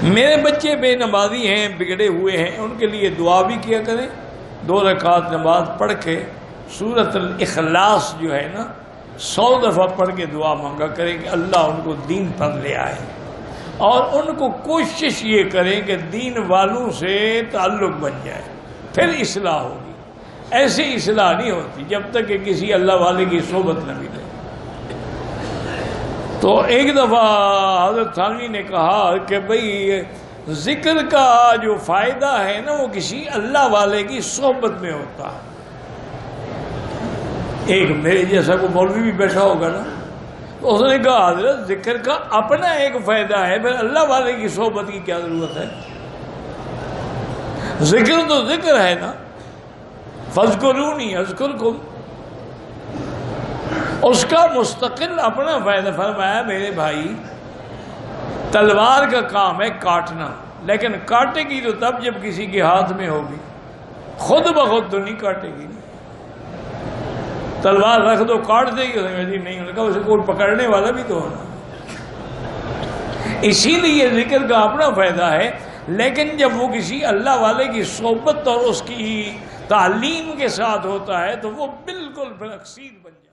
میرے بچے بے نمازی ہیں، بگڑے ہوئے ہیں، ان کے لیے دعا بھی کیا کریں۔ 2 رکعت نماز پڑھ کے سورۃ الاخلاص جو ہے نا 100 دفعہ پڑھ کے دعا مانگا کریں کہ اللہ ان کو دین پر لے آئے، اور ان کو کوشش یہ کریں کہ دین والوں سے تعلق بن جائے، پھر اصلاح ہوگی۔ ایسی اصلاح نہیں ہوتی جب تک کہ کسی اللہ والے کی صحبت نہ ملے۔ تو ایک دفعہ حضرت تھانوی نے کہا کہ بھئی ذکر کا جو فائدہ ہے نا وہ کسی اللہ والے کی صحبت میں ہوتا ہے۔ ایک میرے جیسا کو مولوی بھی بیٹھا ہوگا نا، تو اس نے کہا حضرت ذکر کا اپنا ایک فائدہ ہے، پھر اللہ والے کی صحبت کی کیا ضرورت ہے؟ ذکر تو ذکر ہے نا، فاذکرونی اذکرکم، اس کا مستقل اپنا فائدہ۔ فرمایا میرے بھائی تلوار کا کام ہے کاٹنا، لیکن کاٹے گی تو تب جب کسی کے ہاتھ میں ہوگی، خود بخود تو نہیں کاٹے گی۔ تلوار رکھ دو کاٹ دے گی، نہیں ہونے کا، اسے کوئی پکڑنے والا بھی تو ہونا۔ اسی لیے ذکر کا اپنا فائدہ ہے، لیکن جب وہ کسی اللہ والے کی صحبت اور اس کی تعلیم کے ساتھ ہوتا ہے تو وہ بالکل پھر اکسیر بن جائے۔